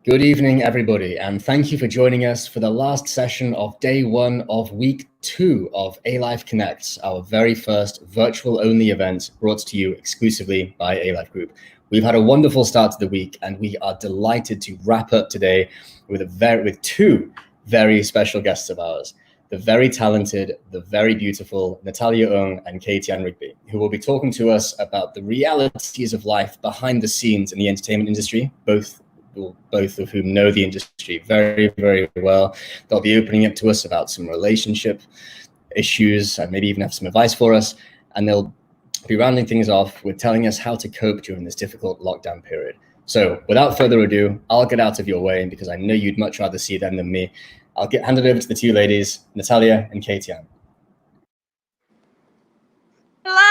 Good evening, everybody, and thank you for joining us for the last session of day 1 of week 2 of ALYFE Connects, our very first virtual-only event brought to you exclusively by ALYFE Group. We've had a wonderful start to the week, and we are delighted to wrap up today with two very special guests of ours, the very talented, the very beautiful Natalia Kay Tian Rigby, who will be talking to us about the realities of life behind the scenes in the entertainment industry, both of whom know the industry very, very well. They'll be opening up to us about some relationship issues and maybe even have some advice for us. And they'll be rounding things off with telling us how to cope during this difficult lockdown period. So without further ado, I'll get out of your way because I know you'd much rather see them than me. I'll hand it over to the two ladies, Natalia and Kay Tian. Hello!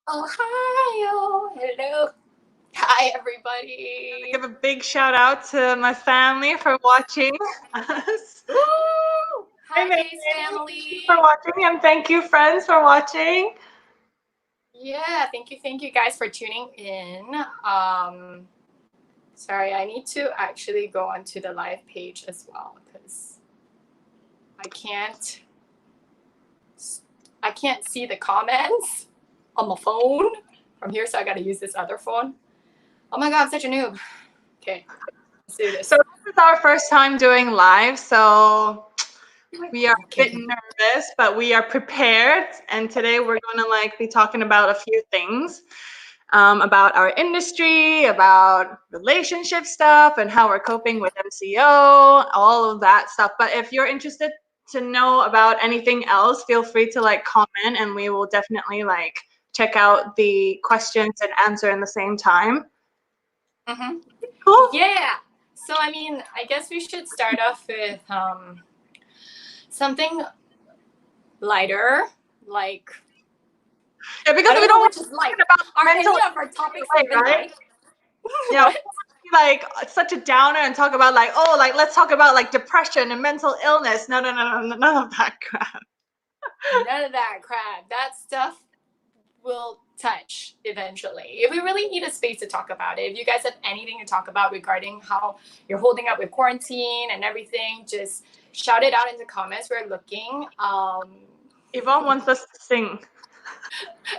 Ohio! Hello! Hi, everybody! Give a big shout out to my family for watching us. Woo! Hi, Kay's family! For watching, and thank you, friends, for watching. Yeah, thank you guys for tuning in. Sorry, I need to actually go onto the live page as well because I can't see the comments on my phone from here, so I got to use this other phone. Oh my God, I'm such a noob. Okay, let's do this. So this is our first time doing live, so we are a bit nervous, but we are prepared. And today we're going to be talking about a few things, about our industry, about relationship stuff, and how we're coping with MCO, all of that stuff. But if you're interested to know about anything else, feel free to comment, and we will definitely check out the questions and answer in the same time. Mm-hmm. Cool. Yeah. So I mean, I guess we should start off with something lighter, like. Yeah, because we don't want to talk about any of our topics, right? Yeah. It's such a downer and talk about let's talk about depression and mental illness. No, none of that crap. None of that crap. That stuff will touch eventually. If we really need a space to talk about it, if you guys have anything to talk about regarding how you're holding up with quarantine and everything, just shout it out in the comments. We're looking. Yvonne wants us to sing.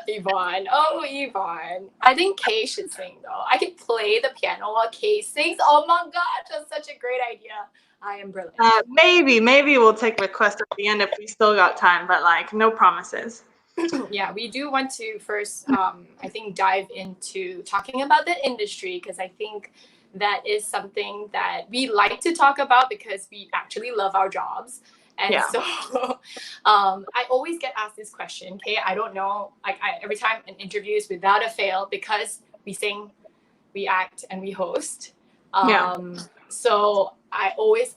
Yvonne. Oh, Yvonne. I think Kay should sing though. I can play the piano while Kay sings. Oh my gosh, that's such a great idea. I am brilliant. Maybe we'll take requests at the end if we still got time, but no promises. Yeah, we do want to first, I think, dive into talking about the industry, because I think that is something that we like to talk about because we actually love our jobs. And yeah. So I always get asked this question, okay? I don't know, every time in interviews, without a fail, because we sing, we act, and we host. So I always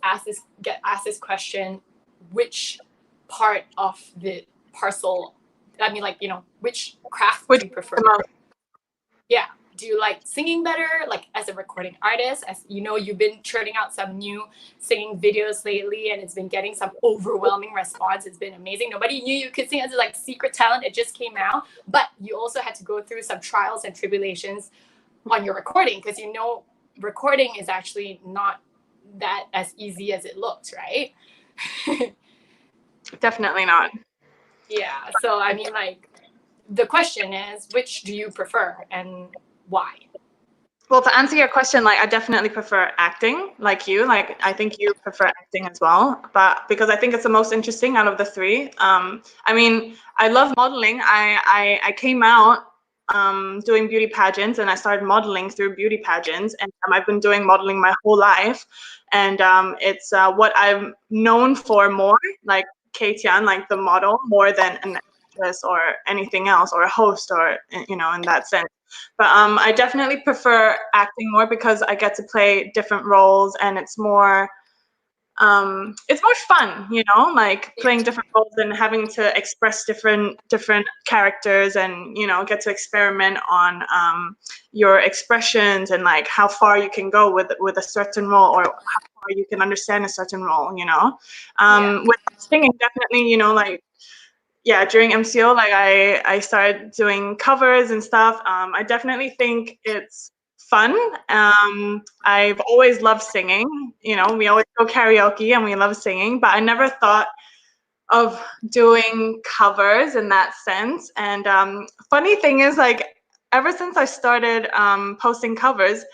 get asked this question: which part of the parcel? I mean, which craft do you prefer? Yeah. Do you like singing better, as a recording artist? As you know, you've been churning out some new singing videos lately, and it's been getting some overwhelming response. It's been amazing. Nobody knew you could sing as a secret talent. It just came out. But you also had to go through some trials and tribulations on your recording, because recording is actually not that as easy as it looks, right? Definitely not. Yeah. So I mean, the question is, which do you prefer and why? Well, to answer your question, I definitely prefer acting, like you. I think you prefer acting as well, but because I think it's the most interesting out of the three. I mean, I love modeling. I came out doing beauty pageants, and I started modeling through beauty pageants, and I've been doing modeling my whole life, and it's what I'm known for more, like Kay Tian, the model, more than an actress or anything else, or a host, or in that sense. But I definitely prefer acting more because I get to play different roles, and it's more fun, playing different roles and having to express different characters, and get to experiment on your expressions and how far you can go with a certain role, or how far you can understand a certain role. With singing, definitely, during MCO, I started doing covers and stuff. I definitely think it's fun. I've always loved singing. You know, we always go karaoke and we love singing, but I never thought of doing covers in that sense. And funny thing is, like, ever since I started posting covers,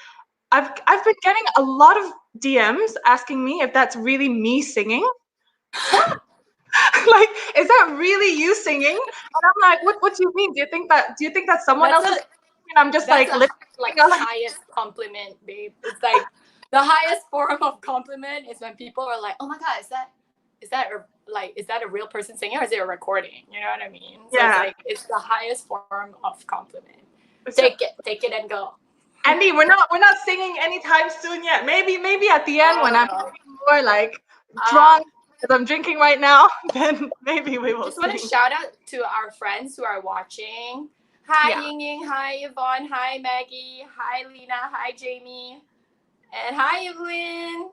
I've been getting a lot of DMs asking me if that's really me singing. Like, is that really you singing? And I'm like, what do you mean? Do you think that someone else is singing? And I'm just like, like highest compliment, babe. It's like the highest form of compliment is when people are like, oh my god, is that a real person singing, or is it a recording? You know what I mean? So yeah. it's the highest form of compliment. Take it and go. Andy, we're not singing anytime soon yet. Maybe at the end when I'm more like drunk, because I'm drinking right now, then maybe we will. Just want to shout out to our friends who are watching. Hi Ying Ying, hi Yvonne, hi Maggie, hi Lena, hi Jamie, and hi Evelyn.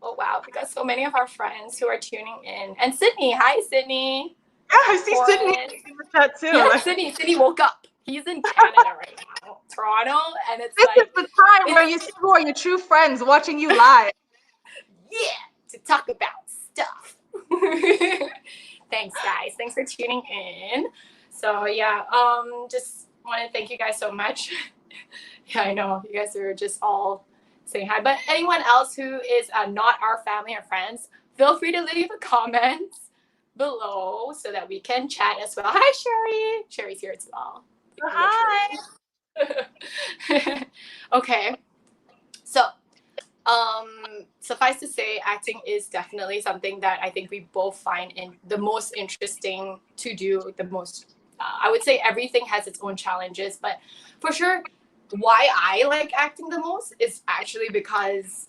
Oh wow, we got so many of our friends who are tuning in. And Sydney, hi Sydney. Yeah, I see Sydney in the chat too. Yeah, Sydney woke up. He's in Canada right now, Toronto, and it's this is the time where you see who are your true friends watching you live. Yeah, to talk about stuff. Thanks, guys. Thanks for tuning in. So yeah, just want to thank you guys so much. Yeah, I know you guys are just all saying hi, but anyone else who is not our family or friends, feel free to leave a comment below so that we can chat as well. Hi, Sherry. Sherry's here as well. Hi. Okay, so suffice to say, acting is definitely something that I think we both find the most interesting to do. The most, I would say, everything has its own challenges, but for sure, why I like acting the most is actually because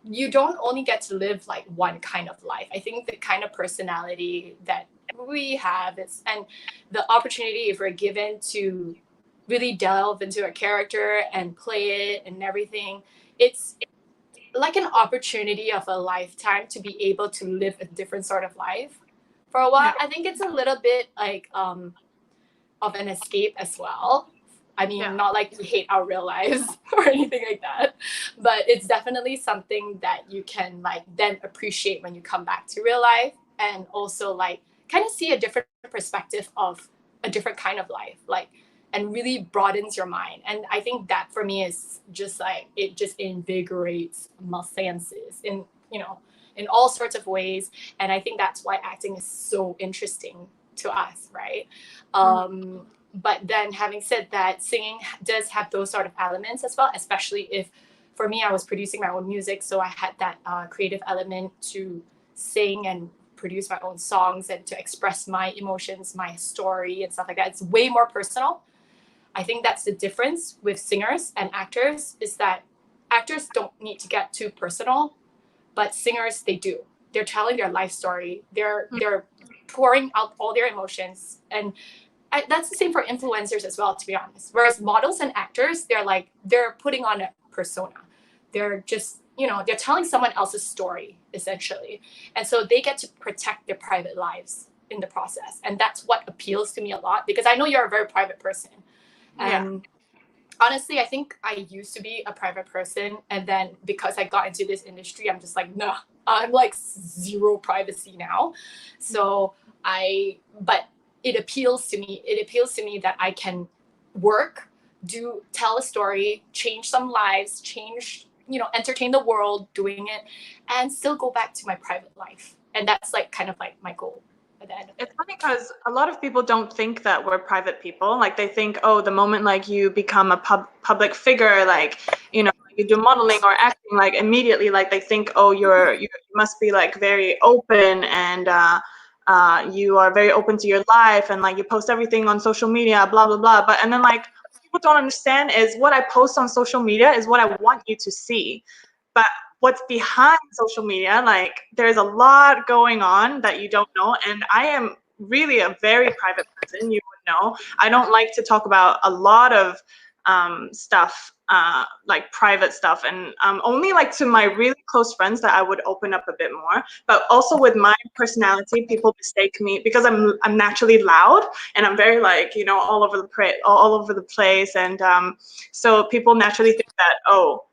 you don't only get to live like one kind of life. I think the kind of personality that we have and the opportunity, if we're given to really delve into a character and play it and everything, it's like an opportunity of a lifetime to be able to live a different sort of life for a while. I think it's a little bit like of an escape as well. I mean, not like we hate our real lives or anything like that, but it's definitely something that you can like then appreciate when you come back to real life, and also like kind of see a different perspective of a different kind of life, like, and really broadens your mind. And I think that for me is just like, it just invigorates my senses in, you know, in all sorts of ways. And I think that's why acting is so interesting to us, right? But then having said that, singing does have those sort of elements as well, especially if, for me, I was producing my own music. So I had that creative element to sing and produce my own songs and to express my emotions, my story and stuff like that. It's way more personal. I think that's the difference with singers and actors, is that actors don't need to get too personal, but singers, they do. They're telling their life story. They're pouring out all their emotions. And that's the same for influencers as well, to be honest. Whereas models and actors, they're putting on a persona. They're just, you know, they're telling someone else's story, essentially. And so they get to protect their private lives in the process. And that's what appeals to me a lot, because I know you're a very private person. And honestly, I think I used to be a private person. And then because I got into this industry, I'm just like, nah, I'm like zero privacy now. So but it appeals to me. It appeals to me that I can work, tell a story, change some lives, entertain the world doing it, and still go back to my private life. And that's like kind of like my goal at the end of it. It's funny because a lot of people don't think that we're private people. Like they think, oh, the moment like you become a public figure, like, you know, you do modeling or acting, like immediately, like they think, oh, you must be like very open and you are very open to your life and like you post everything on social media, blah, blah, blah. And then like what people don't understand is what I post on social media is what I want you to see. But what's behind social media, like there's a lot going on that you don't know. And I am really a very private person, you would know. I don't like to talk about a lot of stuff, like private stuff, and only like to my really close friends that I would open up a bit more. But also with my personality, people mistake me because I'm naturally loud and I'm very like, you know, all over the place, and so people naturally think that, oh,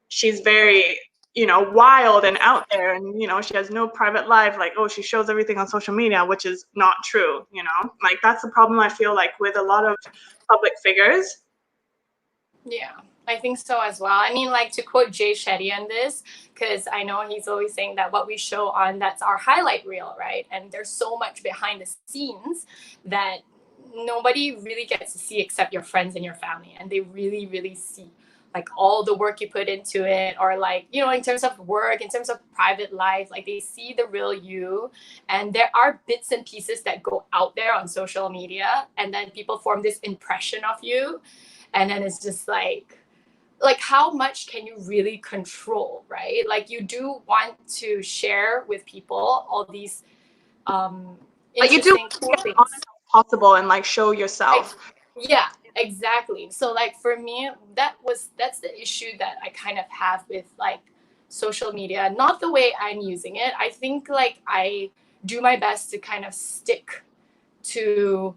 she's very, you know, wild and out there, and you know, she has no private life, like, oh, she shows everything on social media, which is not true, you know. Like, that's the problem I feel like with a lot of public figures. Yeah, I think so as well. I mean, like, to quote Jay Shetty on this, because I know he's always saying that what we show on, that's our highlight reel, right? And there's so much behind the scenes that nobody really gets to see except your friends and your family. And they really, really see like all the work you put into it, or like, you know, in terms of work, in terms of private life, like they see the real you. And there are bits and pieces that go out there on social media, and then people form this impression of you. And then it's just like how much can you really control, right? Like, you do want to share with people all these interesting, cool things. Honest as possible and like show yourself. Yeah, exactly. So like for me, that's the issue that I kind of have with like social media. Not the way I'm using it. I think like I do my best to kind of stick to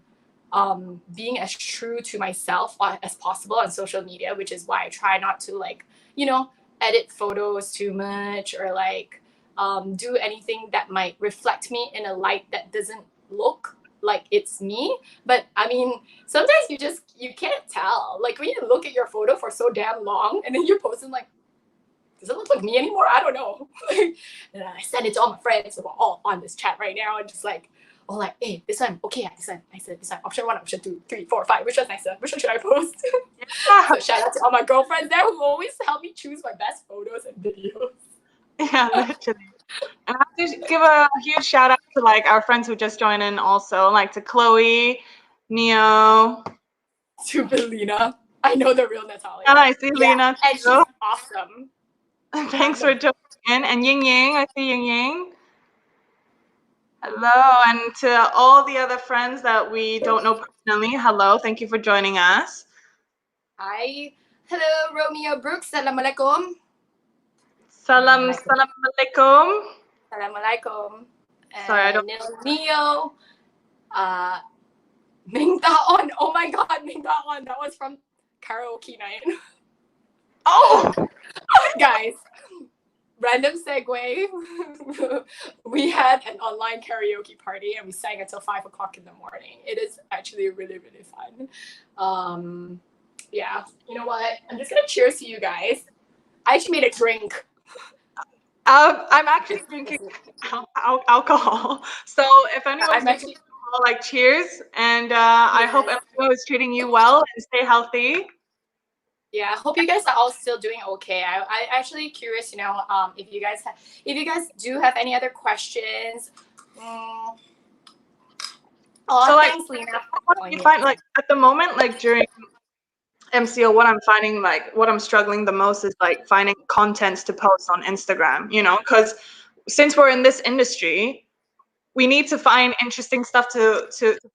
being as true to myself as possible on social media, which is why I try not to, like, you know, edit photos too much, or like do anything that might reflect me in a light that doesn't look like it's me. But I mean, sometimes you can't tell. Like, when you look at your photo for so damn long and then you're posting like, does it look like me anymore? I don't know. And I send it to all my friends who are all on this chat right now, and just like, oh, like, hey, this one, okay, this one, I said this one, option 1, option 2, 3, 4, 5, which one's nicer? Which one should I post? Yeah. So shout out to all my girlfriends there who always help me choose my best photos and videos. Yeah, literally. And I have to give a huge shout out to like our friends who just joined in also, like to Chloe, Neo, to Belina. I know the real Natalia. and I see Yeah, Lena and she's too. awesome. Thanks for joining in. And Ying Ying, I see Ying Ying. Hello, and to all the other friends that we don't know personally, hello, thank you for joining us. Hi. Hello, Romeo Brooks. Assalamualaikum. Salam alaikum. Assalamualaikum. Sorry, I don't. Neo. Ming Daon. Oh my god, Ming Daon. That was from karaoke night. Oh! Guys, random segue. We had an online karaoke party and we sang until 5 o'clock in the morning. It is actually really, really fun. Yeah, you know what? I'm just gonna cheers to you guys. I actually made a drink. I'm actually drinking alcohol. So if anyone's drinking alcohol, like, cheers. And I hope everyone is treating you well and stay healthy. Yeah, I hope you guys are all still doing okay. I actually curious, you know, if you guys do have any other questions. Oh, so like, thanks, Lena. What do you find, like, at the moment, like during MCO, what I'm struggling the most is like finding contents to post on Instagram, you know, because since we're in this industry, we need to find interesting stuff to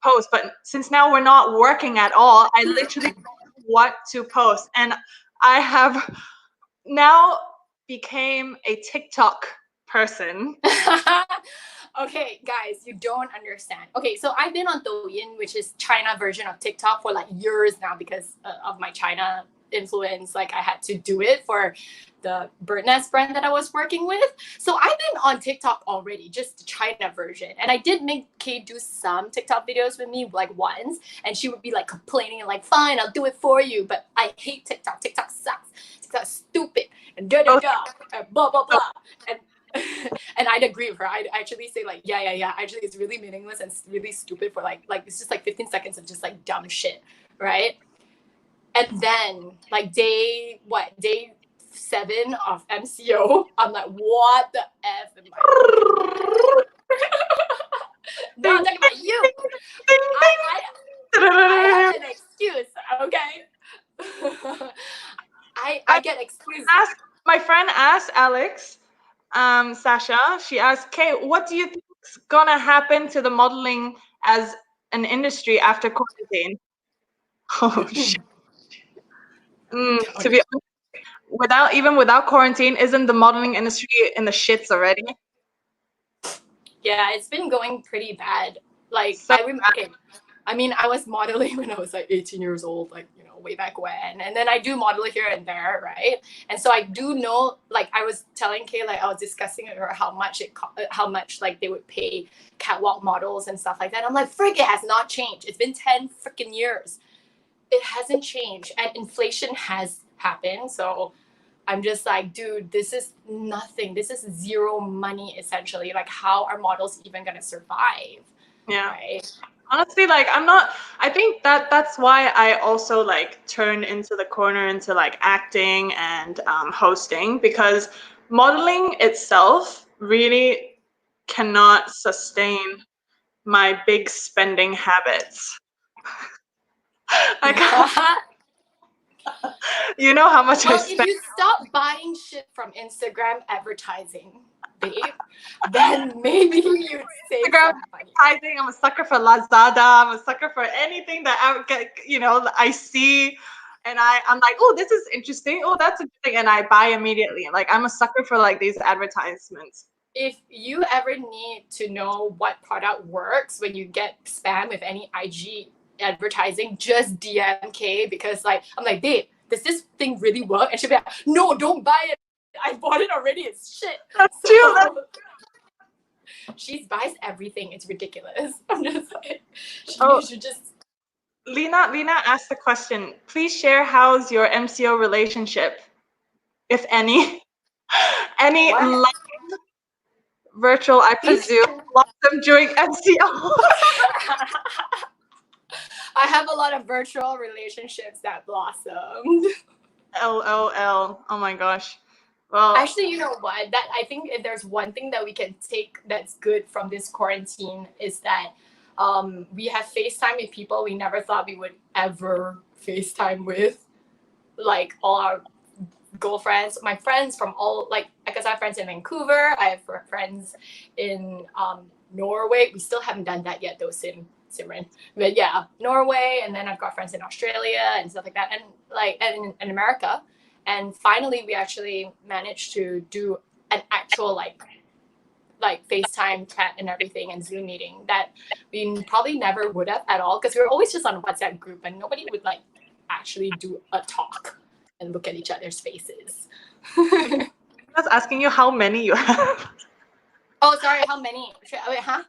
post. But since now we're not working at all, I literally don't know what to post. And I have now became a TikTok person. Okay, guys, you don't understand. Okay, so I've been on Douyin, which is China version of TikTok, for like years now because of my China influence. Like, I had to do it for the bird nest brand that I was working with. So I've been on TikTok already, just the China version. And I did make Kay do some TikTok videos with me like once, and she would be like complaining and like, fine, I'll do it for you. But I hate TikTok. TikTok sucks. TikTok's stupid and da da da and blah blah blah. And I'd agree with her. I'd actually say like, yeah. Actually, it's really meaningless and really stupid for like it's just like 15 seconds of just like dumb shit, right? And then like day 7 of MCO, I'm like, what the F am I? No, I'm talking about you. I have an excuse, okay? I get excuses. My friend asked Alex, Sasha, she asked, Kay, what do you think is gonna happen to the modeling as an industry after quarantine? Oh shit. To be honest, without quarantine, isn't the modeling industry in the shits already? Yeah, it's been going pretty bad. Like So I mean, I was modeling when I was like 18 years old, like, you know, way back when. And then I do model here and there, right? And so I do know, like, I was telling Kay, like, I was discussing with her how much like they would pay catwalk models and stuff like that. I'm like, frick, it has not changed. It's been 10 freaking years. It hasn't changed, and inflation has happened. So I'm just like, dude, this is nothing. This is zero money, essentially. Like, how are models even gonna survive? yeah. Right? Honestly, like I think that's why I also like turned into the corner into like acting and hosting, because modeling itself really cannot sustain my big spending habits. You know how much I Well, if spend. you stop buying shit from Instagram advertising, babe, then maybe you'd save Instagram some money. advertising. I'm a sucker for Lazada. I'm a sucker for anything that I see, and I'm like, oh, this is interesting. Oh, that's interesting, and I buy immediately. Like, I'm a sucker for like these advertisements. If you ever need to know what product works when you get spam with any IG advertising, just DM Kay, because like I'm like, babe, does this thing really work? And she'll be like, no, don't buy it. I bought it already. It's shit. That's true. She buys everything. It's ridiculous. I'm just like, Oh. you should just. Lena asked the question. Please share how's your MCO relationship, if any. Any live, virtual, I presume, blossom during MCO. I have a lot of virtual relationships that blossomed. LOL. Oh my gosh. Well, actually, you know what? That I think if there's one thing that we can take that's good from this quarantine is that we have FaceTime with people we never thought we would ever FaceTime with, like all our girlfriends, my friends from all, like, because I have friends in Vancouver, I have friends in Norway. We still haven't done that yet though, Simran. But yeah, Norway, and then I've got friends in Australia and stuff like that, and like and in America. And finally, we actually managed to do an actual like FaceTime chat and everything and Zoom meeting that we probably never would have at all, because we were always just on a WhatsApp group and nobody would like actually do a talk and look at each other's faces. I was asking you how many you have. Oh, sorry, how many? Wait, huh?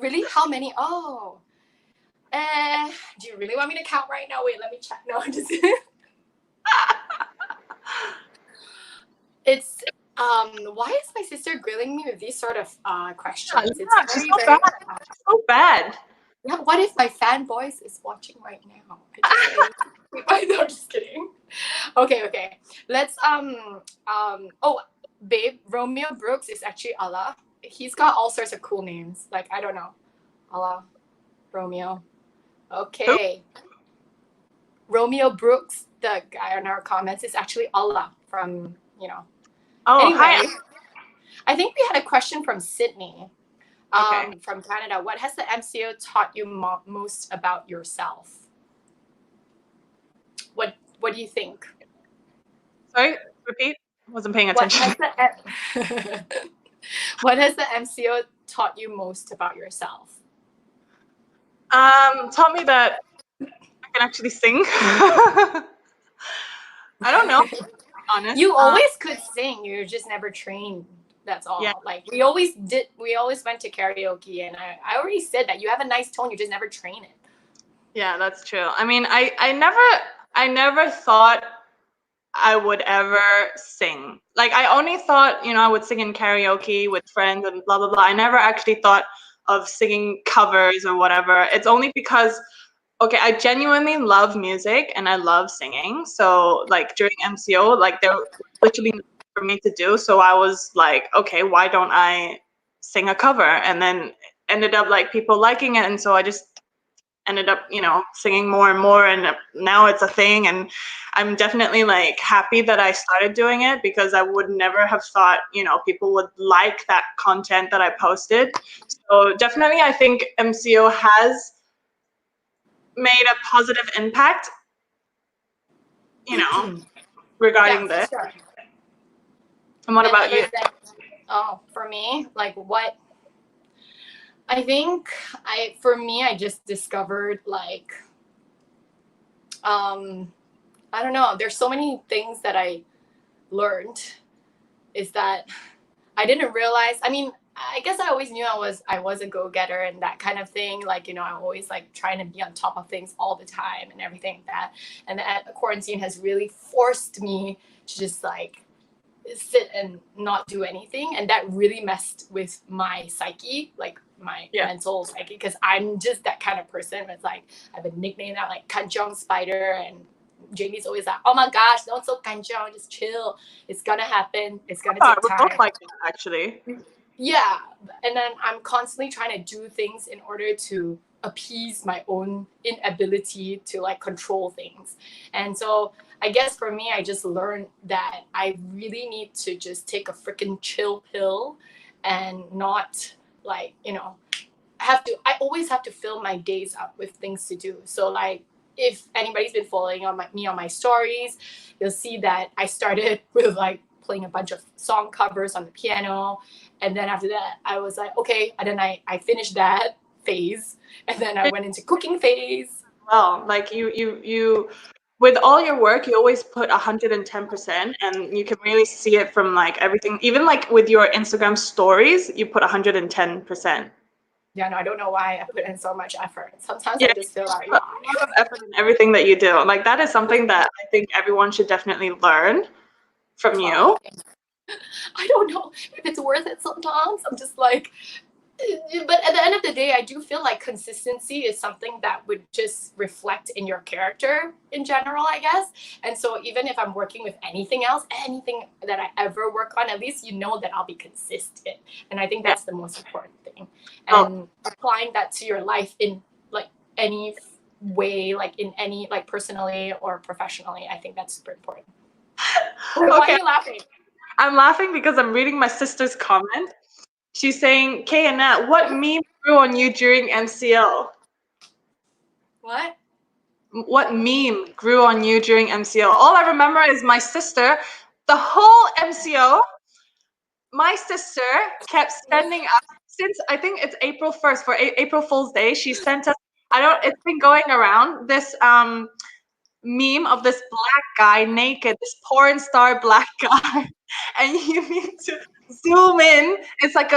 Really? How many? Oh. Do you really want me to count right now? Wait, let me check. No, just it's why is my sister grilling me with these sort of questions? Yeah, It's very, very, very so bad. Yeah, what if my fan voice is watching right now? No, just kidding. Okay. Let's oh, babe, Romeo Brooks is actually Allah. He's got all sorts of cool names. Like, I don't know. Allah, Romeo. Okay. Who? Romeo Brooks, the guy in our comments, is actually Allah from, you know. Oh, anyway, hi. I think we had a question from Sydney, Okay. from Canada. What has the MCO taught you most about yourself? What do you think? Sorry, repeat. Wasn't paying attention. What has the MCO taught you most about yourself? Taught me that I can actually sing. I don't know, to be honest. You always could sing. You just never trained. That's all. Yeah. Like we always went to karaoke, and I already said that you have a nice tone. You just never train it. Yeah, that's true. I mean, I never thought I would ever sing. Like, I only thought, I would sing in karaoke with friends and blah, blah, blah. I never actually thought of singing covers or whatever. It's only because, okay, I genuinely love music and I love singing. So, like, during MCO, like, there was literally nothing for me to do. So I was like, okay, why don't I sing a cover? And then ended up, like, people liking it. And so I just ended up, singing more and more, and now it's a thing. And I'm definitely like happy that I started doing it, because I would never have thought, people would like that content that I posted. So definitely, I think MCO has made a positive impact, regarding Yeah, this. for sure. And what about you? For me, like what I think for me, I just discovered like, I don't know. There's so many things that I learned is that I didn't realize. I mean, I guess I always knew I was a go-getter and that kind of thing. Like, I'm always like trying to be on top of things all the time and everything like that. And the quarantine has really forced me to just like sit and not do anything. And that really messed with my psyche, like my mental psyche, because I'm just that kind of person. It's like I have a nickname that like kanchong spider, and Jamie's always like, oh my gosh, don't so kanchong, just chill. It's gonna happen. It's gonna take we're time. both like that, actually. Yeah. And then I'm constantly trying to do things in order to appease my own inability to like control things. And so I guess for me, I just learned that I really need to just take a freaking chill pill and not like, I always have to fill my days up with things to do. So like, if anybody's been following me on my stories, you'll see that I started with like playing a bunch of song covers on the piano. And then after that, I was like, okay. And then I finished that phase. And then I went into cooking phase. Well, like you with all your work, you always put 110%, and you can really see it from like everything. Even like with your Instagram stories, you put 110%. Yeah, no, I don't know why I put in so much effort. Sometimes I just feel like a lot of effort in everything that you do. Like that is something that I think everyone should definitely learn from you. I don't know if it's worth it sometimes. I'm just like, but at the end of the day, I do feel like consistency is something that would just reflect in your character in general, I guess. And so even if I'm working with anything else, anything that I ever work on, at least that I'll be consistent. And I think that's the most important thing. And applying that to your life in like any way, like in any, like personally or professionally, I think that's super important. Why are you laughing? I'm laughing because I'm reading my sister's comment. She's saying, Kay and Nat, what meme grew on you during MCL? What? What meme grew on you during MCO? All I remember is my sister, the whole MCO, my sister kept sending us, since I think it's April 1st, for April Fool's Day, she sent us, it's been going around, this meme of this black guy naked, this porn star black guy, and you need to zoom in. It's like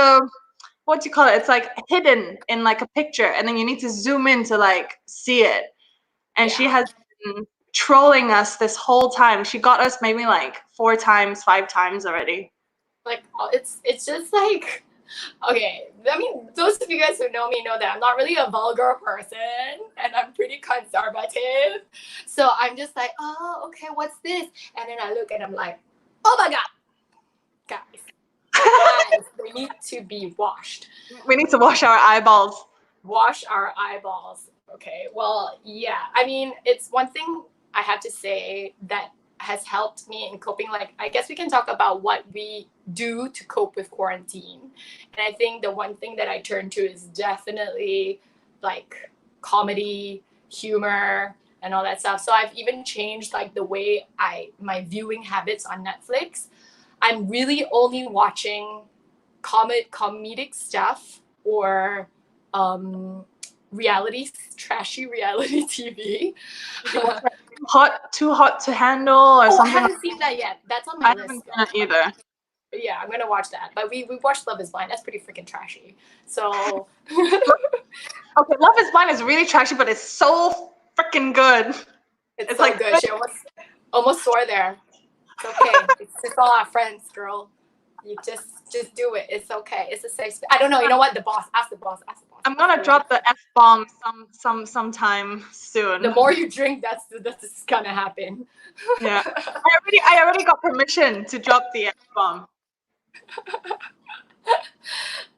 what do you call it? It's like hidden in like a picture, and then you need to zoom in to like see it. And she has been trolling us this whole time. She got us maybe like 4 times, 5 times already. Like it's just like, okay, I mean, those of you guys who know me know that I'm not really a vulgar person and I'm pretty conservative. So I'm just like, oh, okay, what's this? And then I look and I'm like, oh my God, guys, they need to be washed. We need to wash our eyeballs. Wash our eyeballs. Okay, well, yeah. I mean, it's one thing I have to say that has helped me in coping. Like, I guess we can talk about what we do to cope with quarantine. And I think the one thing that I turn to is definitely like comedy, humor, and all that stuff. So I've even changed like the way my viewing habits on Netflix. I'm really only watching comedic stuff or trashy reality TV. Too hot to handle, or something. I haven't seen that yet. That's on my list. I haven't seen it either. Yeah, I'm gonna watch that. But we watched Love Is Blind. That's pretty freaking trashy. So okay, Love Is Blind is really trashy, but it's so freaking good. It's so like good. She almost swore there. It's okay. It's all our friends, girl. You just do it. It's okay. It's a safe space. I don't know. You know what? Ask the boss. I'm gonna drop the F-bomb sometime soon. The more you drink, that's gonna happen. Yeah. I already got permission to drop the F-bomb.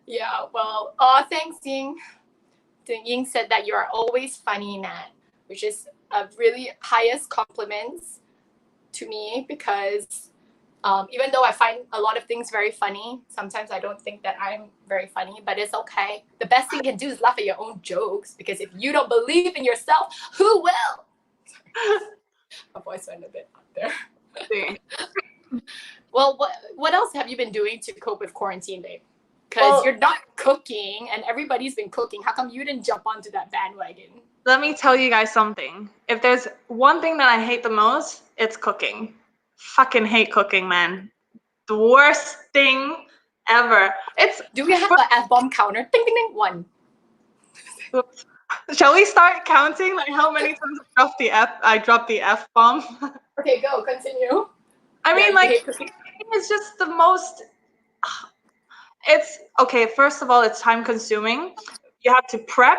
Yeah, well, thanks, Ying. Ying said that you are always funny, Nat, which is a really highest compliments to me, because even though I find a lot of things very funny, sometimes I don't think that I'm very funny, but it's okay. The best thing you can do is laugh at your own jokes, because if you don't believe in yourself, who will? My voice went a bit out there. See. Well, what else have you been doing to cope with quarantine, babe? Because Well, you're not cooking and everybody's been cooking. How come you didn't jump onto that bandwagon? let me tell you guys something. If there's one thing that I hate the most, it's cooking. Fucking hate cooking, man. The worst thing ever. Do we have an F-bomb counter? Ding, ding, ding. 1. Oops. Shall we start counting like how many times I dropped the F bomb? Okay, go. Continue. I mean, you like, hate cooking. it's just the most. It's okay. First of all, it's time consuming. You have to prep.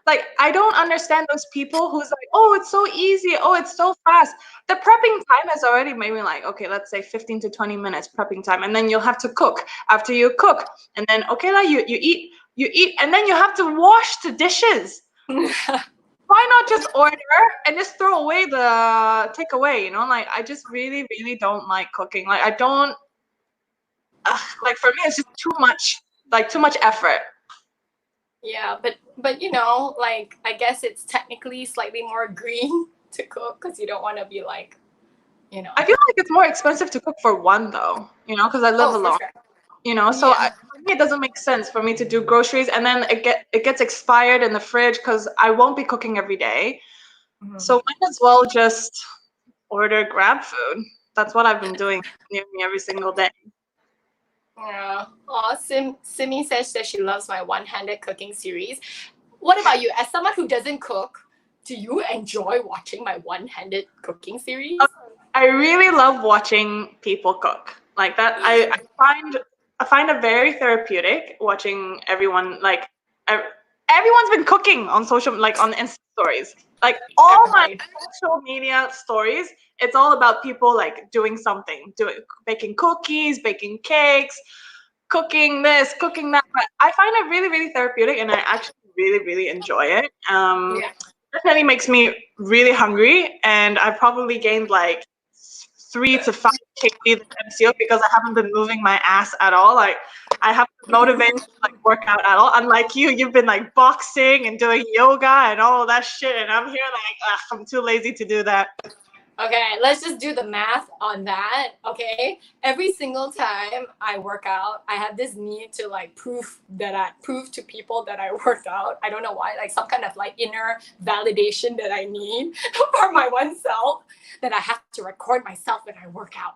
Like, I don't understand those people who's like, oh, it's so easy. Oh, it's so fast. The prepping time is already maybe like, okay, let's say 15 to 20 minutes prepping time. And then you'll have to cook. After you cook, and then, okay, like you eat, and then you have to wash the dishes. Why not just order and just throw away the takeaway, you know? Like, I just really, really don't like cooking. Like, I don't, like, for me, it's just too much effort. Yeah, but you know, like, I guess it's technically slightly more green to cook because you don't want to be like, you know. I feel like it's more expensive to cook for one though, you know, because I live alone. Sure. You know, so Yeah. for me, it doesn't make sense for me to do groceries and then it gets expired in the fridge because I won't be cooking every day. Mhm. So might as well just order grab food. That's what I've been doing nearly every single day. Yeah. Oh, Simi says that she loves my one-handed cooking series. What about you? As someone who doesn't cook, do you enjoy watching my one-handed cooking series? I really love watching people cook. Like that, I find it very therapeutic watching everyone, like, everyone's been cooking on social, like on Insta stories. Like all my social media stories, it's all about people like doing something, baking cookies, baking cakes, cooking this, cooking that. But I find it really, really therapeutic, and I actually really, really enjoy it. Yeah. Definitely makes me really hungry, and I probably gained like 3 to 5 kg this MCO because I haven't been moving my ass at all. Like, I haven't been motivated to like work out at all. Unlike you've been like boxing and doing yoga and all of that shit, and I'm here like, I'm too lazy to do that. Okay, let's just do the math on that. Okay, every single time I work out, I have this need to like prove to people that I worked out. I don't know why, like some kind of like inner validation that I need for my oneself, that I have to record myself when I work out,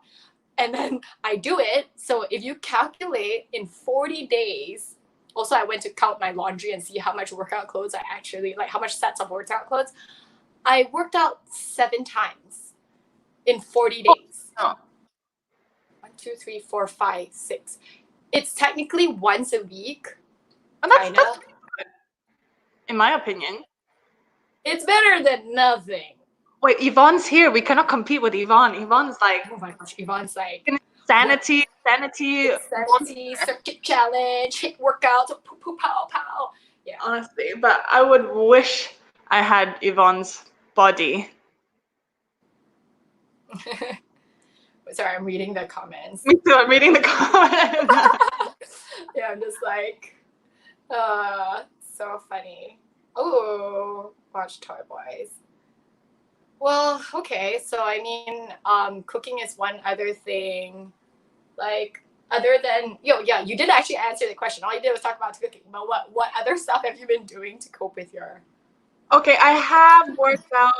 and then I do it. So if you calculate in 40 days, also I went to count my laundry and see how much workout clothes I actually, like how much sets of workout clothes. I worked out 7 times in 40 days. Oh. 1, 2, 3, 4, 5, 6. It's technically once a week. And that's good, in my opinion. It's better than nothing. Wait, Yvonne's here. We cannot compete with Yvonne. Yvonne's like, oh my gosh, Yvonne's like sanity, circuit challenge, hit workouts, poo poo pow pow. Yeah. Honestly, but I would wish I had Yvonne's body. Sorry, I'm reading the comments. Me too, I'm reading the comments. Yeah, I'm just like, so funny. Oh, watch Toy Boys. Well, okay, so I mean, cooking is one other thing. Like, other than, you did actually answer the question. All you did was talk about cooking. But what other stuff have you been doing to cope with your... Okay, I have worked out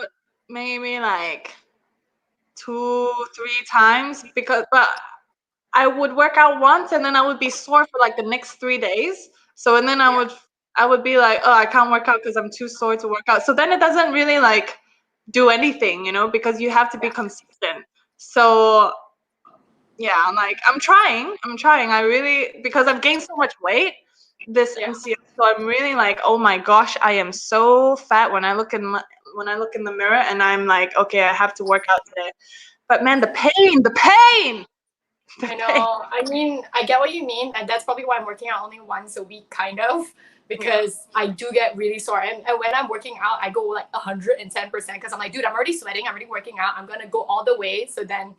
maybe like 2-3 times but I would work out once and then I would be sore for like the next 3 days. So, and then I would be like, oh, I can't work out because I'm too sore to work out. So then it doesn't really like do anything, you know, because you have to be consistent. So yeah, I'm trying. I really, because I've gained so much weight this MCO, so I'm really like, oh my gosh, I am so fat when I look in the mirror, and I'm like, okay, I have to work out today. But man, the pain. I know. I mean, I get what you mean, and that's probably why I'm working out only once a week, kind of, because I do get really sore. And when I'm working out, I go like 110% because I'm like, dude, I'm already sweating. I'm already working out. I'm gonna go all the way. So then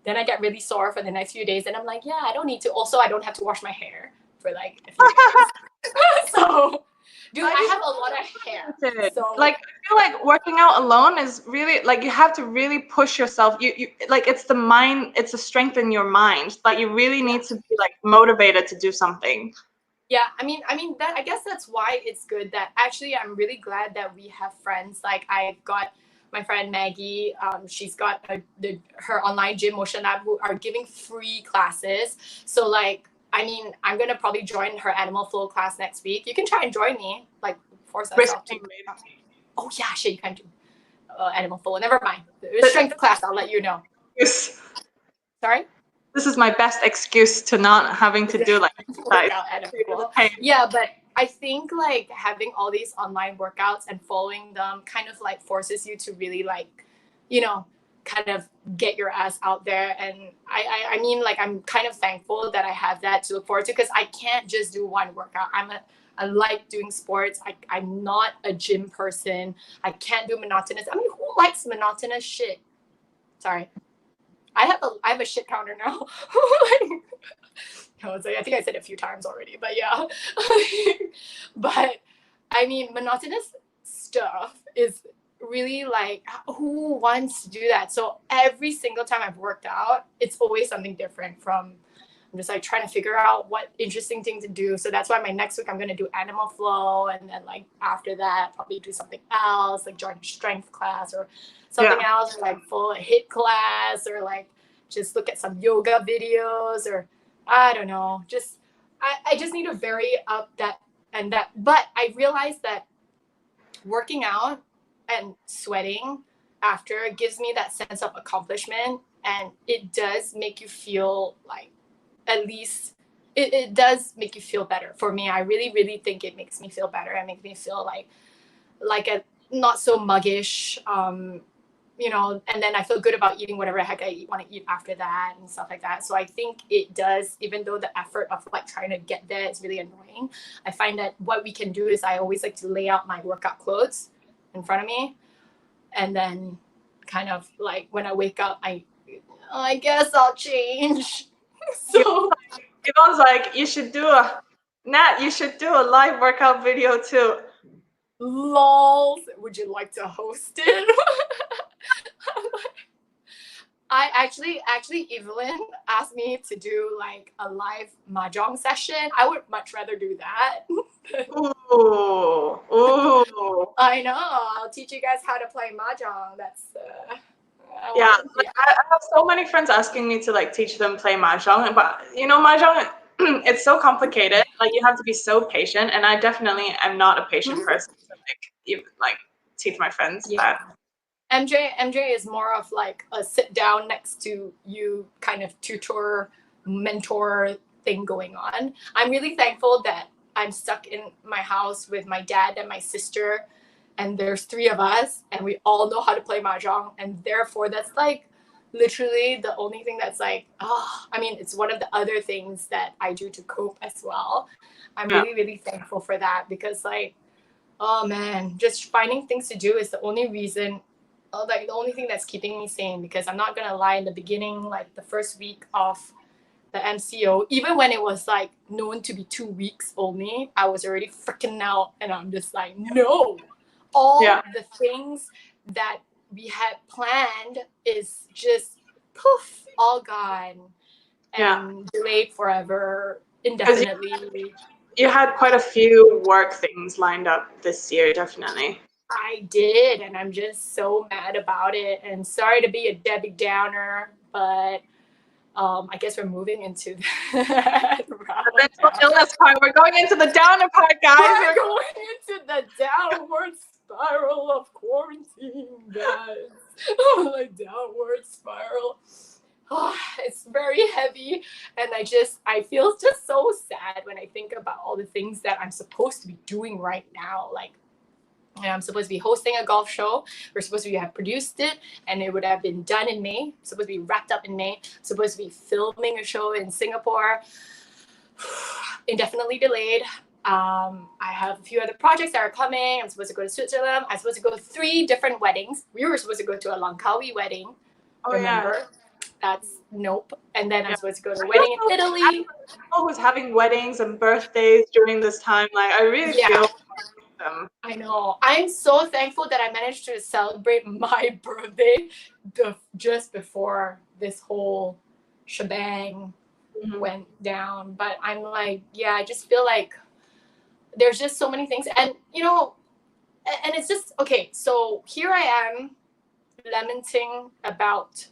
I get really sore for the next few days, and I'm like, yeah, I don't need to. Also, I don't have to wash my hair for like a few days. Dude, I have a lot of hair. So like, I feel like working out alone is really like, you have to really push yourself. You like, it's the mind, it's a strength in your mind. Like, you really need to be like motivated to do something. Yeah, I mean that, I guess that's why it's good that actually I'm really glad that we have friends. Like, I've got my friend Maggie. She's got her online gym Motion Lab, who are giving free classes. So like, I mean, I'm gonna probably join her Animal Flow class next week. You can try and join me. Like, force us out to. Oh yeah, shit, you can do Animal Flow. Never mind. The strength class, I'll let you know. Yes. Sorry. This is my best excuse to not having to do like yeah, but I think like having all these online workouts and following them kind of like forces you to really like, you know, kind of get your ass out there. And I mean, like, I'm kind of thankful that I have that to look forward to, because I can't just do one workout. I like doing sports. I'm not a gym person. I can't do monotonous. I mean, who likes monotonous shit? Sorry. I have a shit counter now. I think I said it a few times already, but yeah. But I mean, monotonous stuff is really like, who wants to do that? So every single time I've worked out, it's always something different. I'm just like trying to figure out what interesting thing to do. So that's why my next week I'm going to do Animal Flow, and then like after that probably do something else, like join a strength class or something else, or like full HIIT class, or like just look at some yoga videos, or I don't know. Just I just need to vary up that and that. But I realized that working out and sweating after gives me that sense of accomplishment, and it does make you feel like, at least it does make you feel better. For me, I really, really think it makes me feel better. It makes me feel like a not so muggish, you know, and then I feel good about eating whatever the heck I want to eat after that and stuff like that. So I think it does, even though the effort of like trying to get there is really annoying, I find that what we can do is I always like to lay out my workout clothes in front of me, and then kind of like when I wake up, I guess I'll change. So Yvonne's like, you should do a live workout video too. Lols, would you like to host it? I actually Evelyn asked me to do like a live mahjong session. I would much rather do that. Ooh. I know. I'll teach you guys how to play mahjong. That's I have so many friends asking me to like teach them play mahjong, but you know, mahjong, it's so complicated. Like, you have to be so patient, and I definitely am not a patient person to like teach my friends that. MJ is more of like a sit down next to you kind of tutor, mentor thing going on. I'm really thankful that I'm stuck in my house with my dad and my sister, and there's 3 of us, and we all know how to play mahjong, and therefore that's like literally the only thing that's like, I mean, it's one of the other things that I do to cope as well. I'm really, really thankful for that, because like, oh man, just finding things to do is the only reason, like the only thing that's keeping me sane. Because I'm not gonna lie, in the beginning, like the first week of the MCO, even when it was like known to be 2 weeks only, I was already freaking out, and I'm just like, no, all the things that we had planned is just poof, all gone and delayed forever, indefinitely. You had quite a few work things lined up this year, definitely. I did, and I'm just so mad about it. And sorry to be a Debbie Downer, but I guess we're moving into that the mental illness part. We're going into the downer part, guys. We're going into the downward spiral of quarantine, guys. Like downward spiral. Oh, it's very heavy, and I feel just so sad when I think about all the things that I'm supposed to be doing right now. Like, I'm supposed to be hosting a golf show. We're supposed to have produced it, and it would have been done in May. Supposed to be wrapped up in May. Supposed to be filming a show in Singapore. Indefinitely delayed. I have a few other projects that are coming. I'm supposed to go to Switzerland. I'm supposed to go to 3 different weddings. We were supposed to go to a Langkawi wedding. Remember? That's nope. And then I'm supposed to go to a wedding in Italy. People who's having weddings and birthdays during this time, like, I really feel them. I know. I'm so thankful that I managed to celebrate my birthday just before this whole shebang went down. But I'm like, yeah, I just feel like there's just so many things. And, you know, and it's just, okay, so here I am lamenting about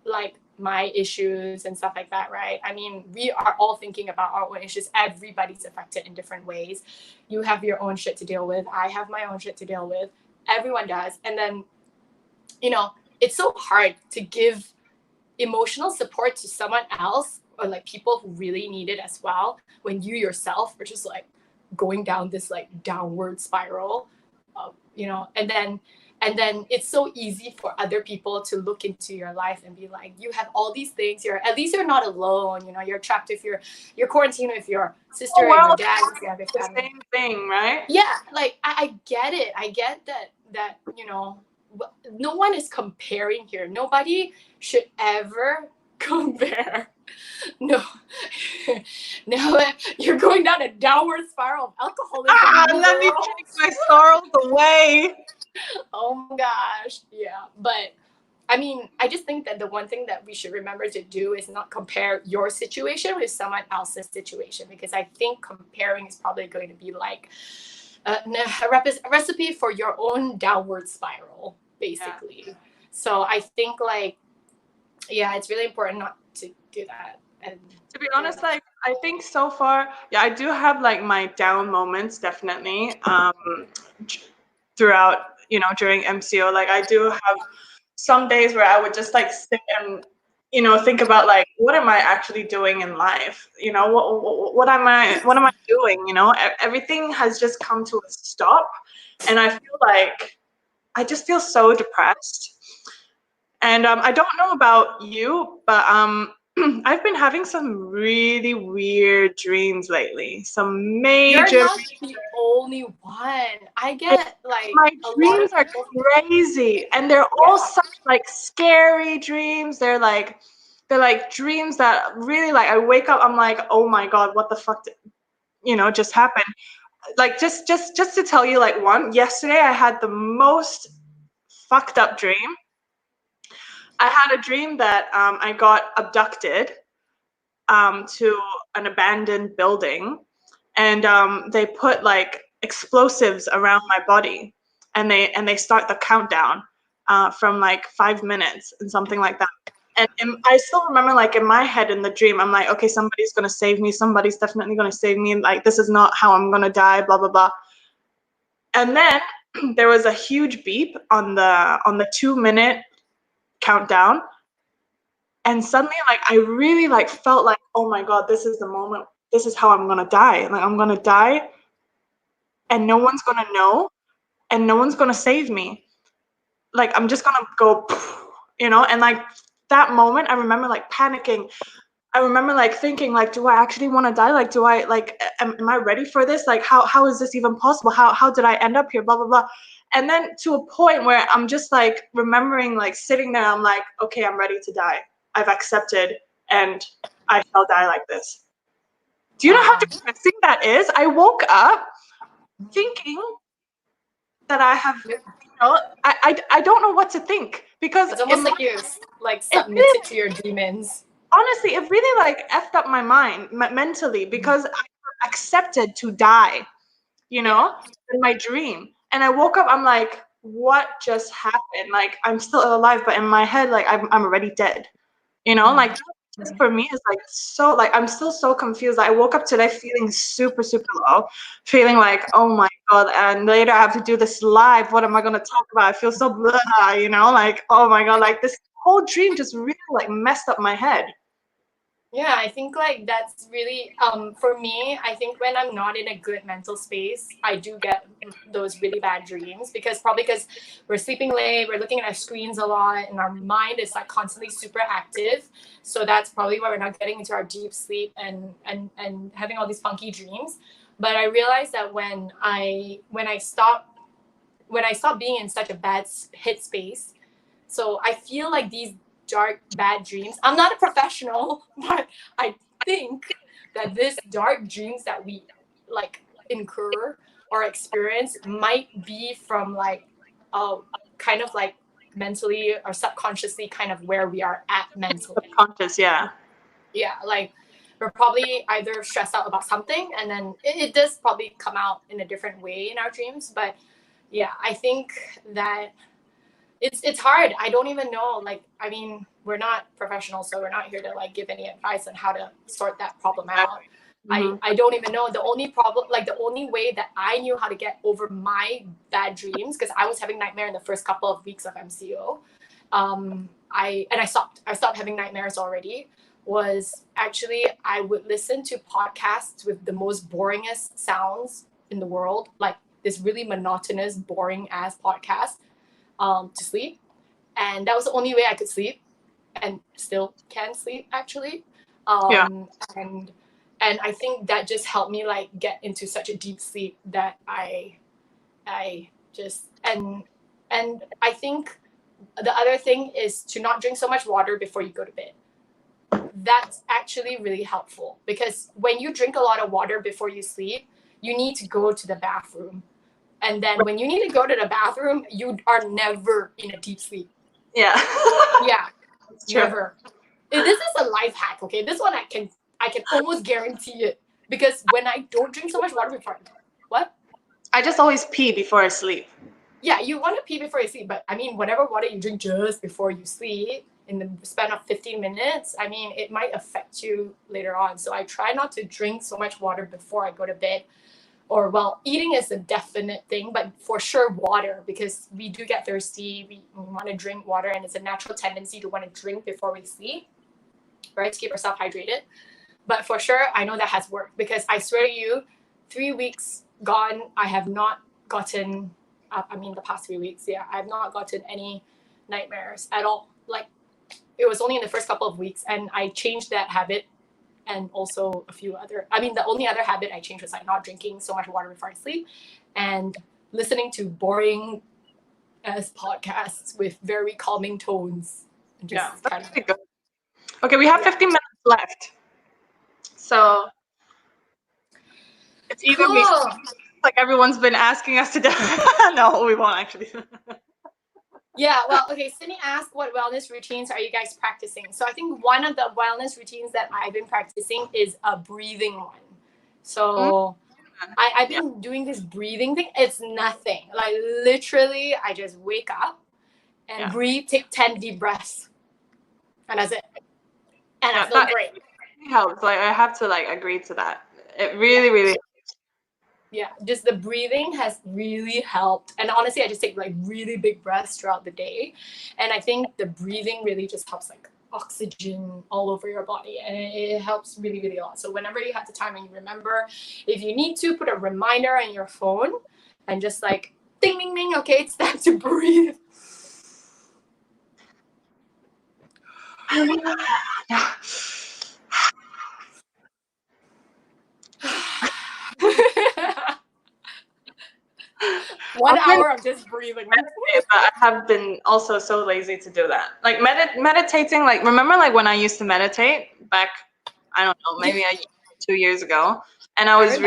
like my issues and stuff like that, right? I mean, we are all thinking about our own issues. Everybody's affected in different ways. You have your own shit to deal with. I have my own shit to deal with. Everyone does. And then, you know, it's so hard to give emotional support to someone else or like people who really need it as well when you yourself are just like going down this like downward spiral, you know, and then it's so easy for other people to look into your life and be like, you have all these things, at least you're not alone, you know, you're trapped if you're quarantined with your sister and your dad, if you have your family. The same thing, right? Yeah, like I get it. I get that, you know, no one is comparing here. Nobody should ever compare. No, you're going down a downward spiral of alcoholism. Let me take my sorrows away. Oh my gosh, yeah. But I mean, I just think that the one thing that we should remember to do is not compare your situation with someone else's situation, because I think comparing is probably going to be like a recipe for your own downward spiral, basically. Yeah. So I think like, yeah, it's really important not to do that. And to be honest, like I think so far, yeah, I do have like my down moments definitely throughout, you know, during MCO. Like I do have some days where I would just like sit and, you know, think about like, what am I actually doing in life? You know, what am I doing? You know, everything has just come to a stop, and I feel like I just feel so depressed. And I don't know about you, but I've been having some really weird dreams lately. Some major. You're not the only one. I get like my dreams are crazy, and they're all such like scary dreams. They're like dreams that really like I wake up, I'm like, oh my god, what the fuck, you know, just happened. Like just to tell you like one, yesterday I had the most fucked up dream. I had a dream that I got abducted to an abandoned building, and they put like explosives around my body, and they start the countdown from like 5 minutes and something like that. And I still remember, like in my head in the dream, I'm like, okay, somebody's gonna save me. Somebody's definitely gonna save me. Like this is not how I'm gonna die. Blah blah blah. And then there was a huge beep on the 2 minute countdown, and suddenly like I really like felt like, oh my god, this is the moment. This is how I'm gonna die. Like I'm gonna die, and no one's gonna know, and no one's gonna save me. Like I'm just gonna go, you know. And like that moment, I remember like panicking. I remember like thinking like, do I actually want to die? Like, do I like, am I ready for this? Like, how is this even possible? How did I end up here? Blah blah blah. And then to a point where I'm just like remembering like sitting there, I'm like, okay, I'm ready to die. I've accepted, and I shall die like this. Do you know how depressing that is? I woke up thinking that I have, you know, I don't know what to think, because it's almost like you like submitted to your demons. Honestly, it really like effed up my mind mentally, because I accepted to die, you know, in my dream. And I woke up, I'm like, what just happened? Like I'm still alive, but in my head, like I'm already dead. You know, like this for me is like so like I'm still so confused. I woke up today feeling super low, feeling like, oh my god, and later I have to do this live. What am I gonna talk about? I feel so blah, you know, like oh my god, like this whole dream just really like messed up my head. Yeah, I think like that's really for me, I think when I'm not in a good mental space, I do get those really bad dreams, because we're sleeping late, we're looking at our screens a lot, and our mind is like constantly super active. So that's probably why we're not getting into our deep sleep and having all these funky dreams. But I realized that when I stop being in such a bad hit space, so I feel like these dark bad dreams, I'm not a professional, but I think that these dark dreams that we like incur or experience might be from like kind of like mentally or subconsciously kind of where we are at mentally. Subconscious, yeah. Yeah, like we're probably either stressed out about something, and then it does probably come out in a different way in our dreams. But yeah, I think that it's hard. I don't even know. Like, I mean, we're not professionals, so we're not here to like give any advice on how to sort that problem out. I don't even know. The only problem, like the only way that I knew how to get over my bad dreams, because I was having nightmare in the first couple of weeks of MCO. I stopped having nightmares already. Was actually I would listen to podcasts with the most boringest sounds in the world, like this really monotonous, boring ass podcast, to sleep. And that was the only way I could sleep, and still can sleep actually. And I think that just helped me like get into such a deep sleep that I just and I think the other thing is to not drink so much water before you go to bed. That's actually really helpful, because when you drink a lot of water before you sleep, you need to go to the bathroom. And then when you need to go to the bathroom, you are never in a deep sleep. Yeah. Yeah, never. This is a life hack, okay? This one I can almost guarantee it, because when I don't drink so much water before, what? I just always pee before I sleep. Yeah, you want to pee before you sleep, but I mean, whatever water you drink just before you sleep in the span of 15 minutes, I mean, it might affect you later on. So I try not to drink so much water before I go to bed. Or, well, eating is a definite thing, but for sure water, because we do get thirsty. We want to drink water, and it's a natural tendency to want to drink before we sleep, right? To keep ourselves hydrated. But for sure, I know that has worked, because I swear to you, 3 weeks gone, I have not gotten, the past 3 weeks, yeah, I have not gotten any nightmares at all. Like, it was only in the first couple of weeks, and I changed that habit, and also a few other, the only other habit I changed was like not drinking so much water before I sleep, and listening to boring as podcasts with very calming tones. Yeah, that's pretty good. Okay, we have 15 minutes left. So it's either like everyone's been asking us to do. No, we won't actually. Yeah, well, okay, Sydney asked what wellness routines are you guys practicing? So I think one of the wellness routines that I've been practicing is a breathing one. So I've been doing this breathing thing. It's nothing. Like, literally, I just wake up and breathe, take 10 deep breaths. And that's it. And I feel great. It helps. Like, I have to like agree to that. It really, really. Yeah, just the breathing has really helped. And honestly, I just take like really big breaths throughout the day. And I think the breathing really just helps like oxygen all over your body. And it helps really, really a lot. So whenever you have the time and you remember, if you need to, put a reminder on your phone and just like ding, ding, ding. Okay, it's time to breathe. Yeah. 1 hour of just breathing. But I have been also so lazy to do that. Like meditating, like remember like when I used to meditate back, I don't know, maybe 2 years ago. And I was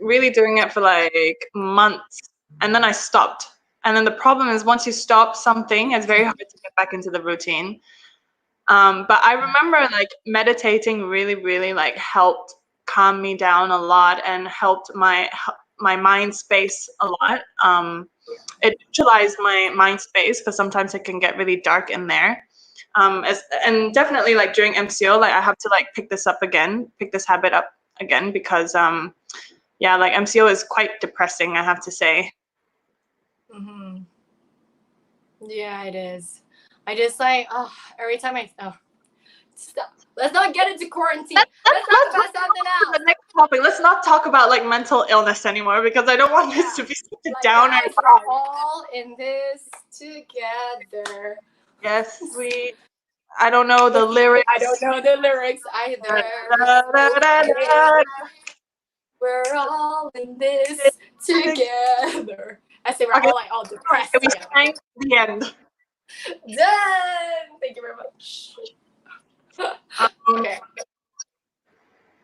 really doing it for like months, and then I stopped. And then the problem is once you stop something, it's very hard to get back into the routine. But I remember like meditating really, really like helped calm me down a lot and helped my mind space a lot. It neutralized my mind space, because sometimes it can get really dark in there. And definitely like during MCO, like I have to like pick this habit up again, because like MCO is quite depressing, I have to say. Mm-hmm. Yeah, it is. I just like, every time stop. Let's not get into quarantine. Let's talk about something else. The next topic. Let's not talk about like mental illness anymore, because I don't want this to be such a downer. Guys, we're all in this together. Yes, I don't know the lyrics. I don't know the lyrics either. We're all in this together. I say we're all depressed. We sang the end. Done. Thank you very much. Okay.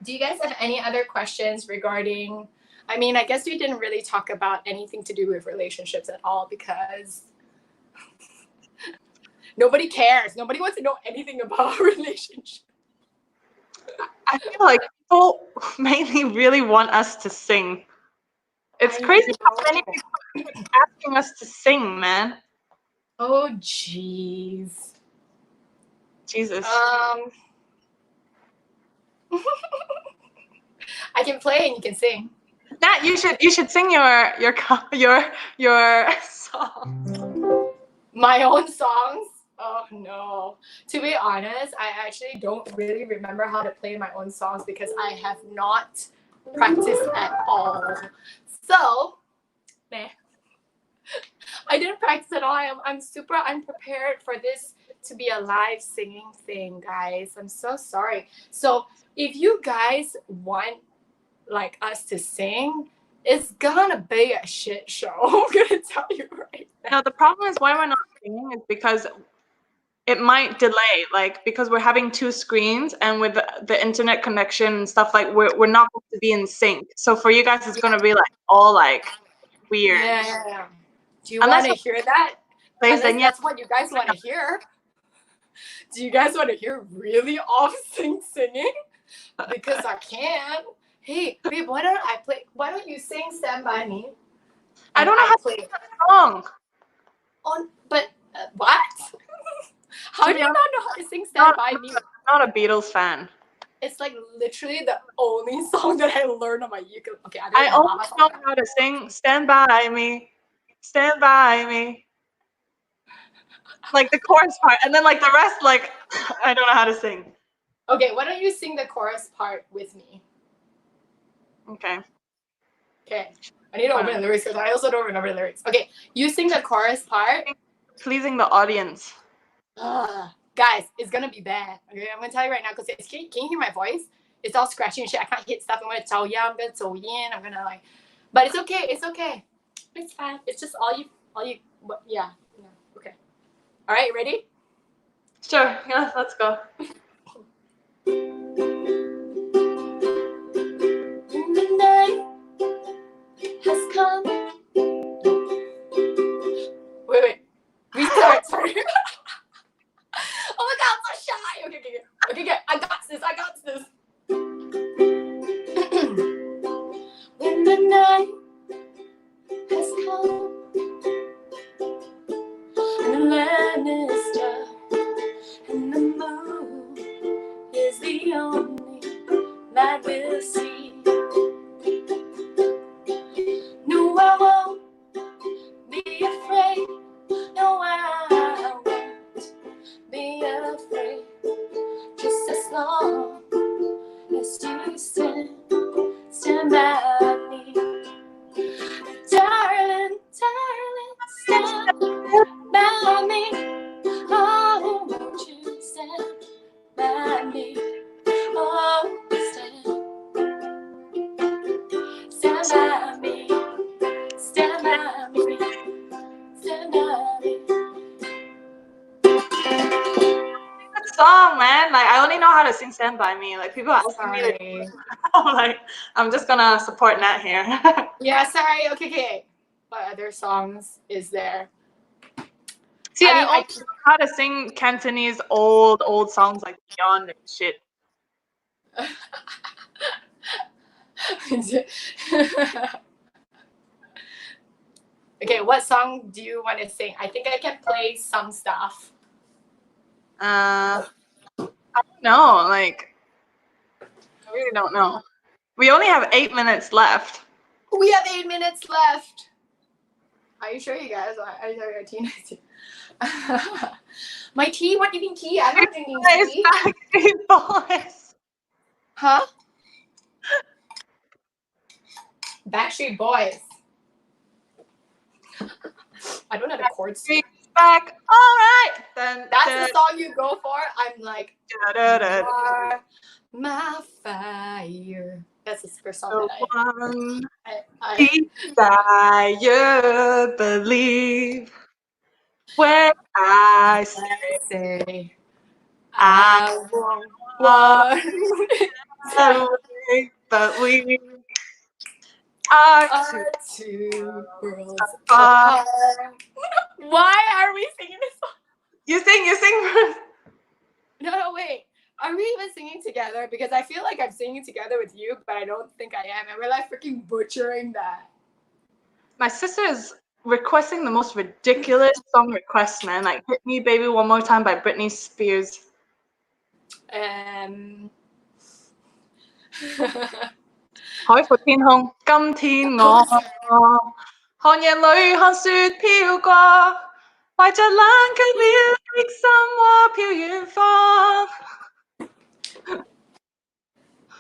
Do you guys have any other questions regarding I mean, I guess we didn't really talk about anything to do with relationships at all because nobody cares. Nobody wants to know anything about relationships. I feel like people mainly really want us to sing. It's crazy how many people are asking us to sing, man. Oh, jeez. Jesus. I can play and you can sing. Nat, you should sing your song. My own songs? Oh no. To be honest, I actually don't really remember how to play my own songs because I have not practiced at all. So, meh. I didn't practice at all. I'm super unprepared for this to be a live singing thing, guys. I'm so sorry. So if you guys want like us to sing, it's gonna be a shit show. I'm gonna tell you right now. No, the problem is why we're not singing is because it might delay, like because we're having two screens and with the internet connection and stuff, like we're not going to be in sync. So for you guys, it's gonna be like all like weird. Yeah. Do you want to hear that? Unless that's what you guys want to hear. Do you guys want to hear really off-sync singing? Because I can. Hey, babe, why don't I play? Why don't you sing "Stand by Me"? I don't know how to play the song. But what? How do you not know how to sing "Stand by Me"? I'm not a Beatles fan. It's like literally the only song that I learned on my ukulele. Okay, I only know how to sing "Stand by Me, Stand by Me." Like the chorus part, and then like the rest, like I don't know how to sing. Okay, why don't you sing the chorus part with me? Okay. Okay. I need to open the lyrics because I also don't remember the lyrics. Okay, you sing the chorus part. Pleasing the audience. Guys, it's gonna be bad. Okay, I'm gonna tell you right now because can you hear my voice? It's all scratchy and shit. I can't hit stuff. I'm gonna yin. I'm gonna like, but it's okay. It's okay. It's fine. It's just all you. Yeah. Okay. All right, ready? Sure. Yeah, let's go. The night has come. Wait. Restart. Sorry. Oh my god, I'm so shy. Okay. I got this. When the night has come and the land is dark and the moon is the only light we'll see. No, I won't be afraid. No, I won't be afraid. Just as long as you stand by me. Darling, stand by me. Oh, won't you stand by me? Oh, stand by me. Stand by me. Stand by me. Good song, man. Like I only know how to sing "Stand by Me." Like people are asking me to, like I'm just gonna support Nat here. Yeah, sorry. Okay. What other songs is there? See, I only know how to sing Cantonese old songs like Beyond and shit. Okay, what song do you want to sing? I think I can play some stuff. I don't know. Like, I really don't know. We only have 8 minutes left. We have 8 minutes left. Are you sure, you guys? Are you sure your tea? My tea? What do you mean tea? I'm not drinking tea. Backstreet Boys. Huh? Backstreet Boys. I don't know the chords. Back. All right. Then that's the song you go for. I'm like, you are my fire. That's the first song that I desire, believe when I say I won't walk away, but we Are Are two worlds apart. apart. Why are we singing this song? You sing. No, wait. Are we even singing together? Because I feel like I'm singing together with you, but I don't think I am. And we're like freaking butchering that. My sister is requesting the most ridiculous song requests, man. Like "Hit Me Baby One More Time" by Britney Spears. 海闊天空，今天我看夜裏看雪飄過，懷着冷卻了的心窩飄遠方。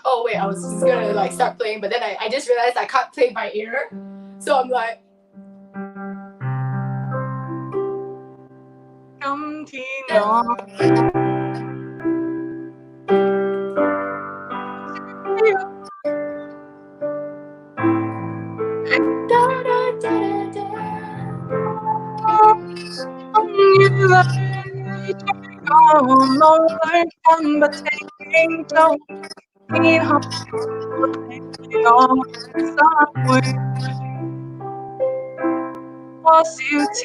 Oh wait, I was just gonna like start playing, but then I just realized I can't play by ear. So I'm like, 今天我風雨裏追趕夢裏分不清中，天空我心會多少次。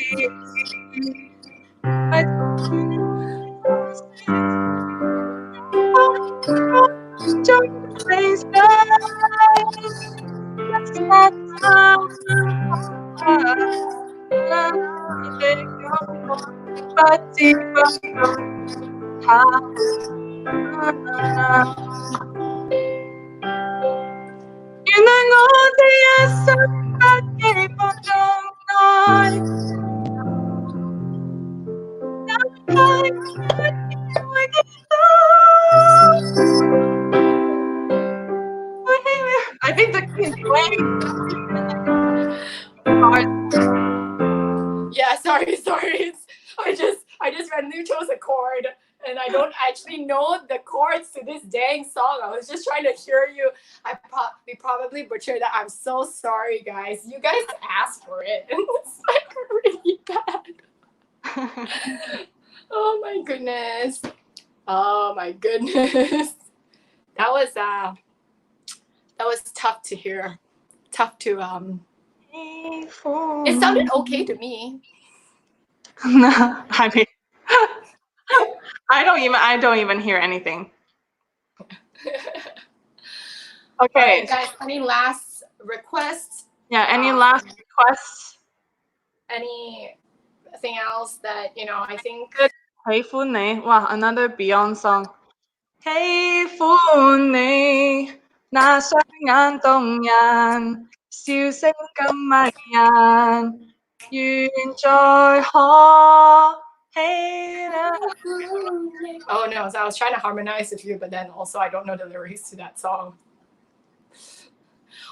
原來我這一生不羈放縱愛，I think the key is playing. yeah, sorry. I just randomly chose a chord, and I don't actually know the chords to this dang song. I was just trying to hear you. We probably butchered that. I'm so sorry, guys. You guys asked for it, and it's like really bad. Oh my goodness. That was tough to hear. Tough to It sounded okay to me. No, I mean, I don't even hear anything. Okay, Right, guys, any last requests? yeah, any last requests? Anything else that, I think 喜歡你，哇 another Beyond song。喜歡你，那雙眼動人，笑聲咁迷人，願再可起來。 Oh no, so I was trying to harmonize with you, but then also I don't know the lyrics to that song.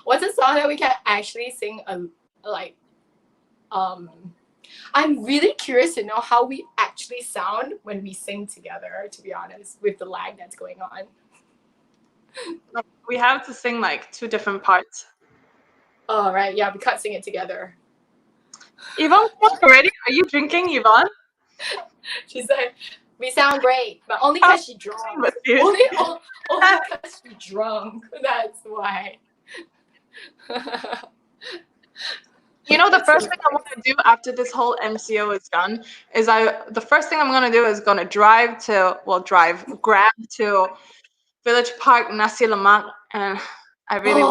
What's a song that we can actually sing I'm really curious to know how we actually sound when we sing together, to be honest, with the lag that's going on. Like, we have to sing like two different parts. Oh, right. Yeah, we can't sing it together. Yvonne, already? Are you drinking, Yvonne? She said, we sound great, but only because she's drunk. Only because she's drunk. That's why. You know, the first thing I want to do after this whole MCO is done is the first thing I'm going to do is going to grab to Village Park Nasi Lemak, and I really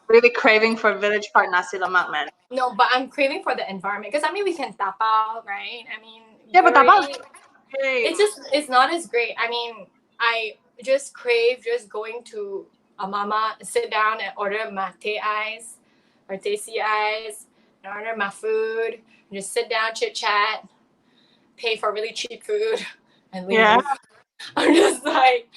really craving for Village Park Nasi Lemak, man. No, but I'm craving for the environment, because we can tap out, right? Yeah, but tap out, it's not as great. I just crave just going to a mama, sit down and order my teh ice or teh si ice, and order my food, and just sit down, chit chat, pay for really cheap food, and leave. Yeah. I'm just like,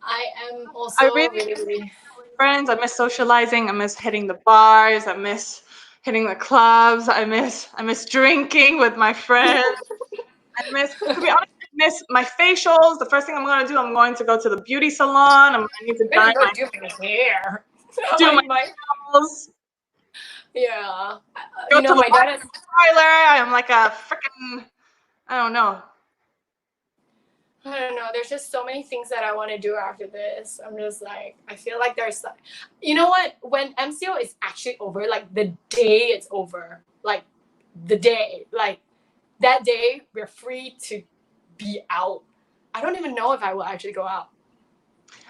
I am also really friends. I miss socializing. I miss hitting the bars. I miss hitting the clubs. I miss drinking with my friends. To be honest, I miss my facials. The first thing I'm going to do, I'm going to go to the beauty salon. I need to dye my hair. Do my nails. Yeah. Go to my dad is Tyler. I'm like a freaking, I don't know. know. There's just so many things that I want to do after this. I'm just like, I feel like there's, you know what? When MCO is actually over, like the day it's over, like the day, like that day, we're free to be out. I don't even know if I will actually go out.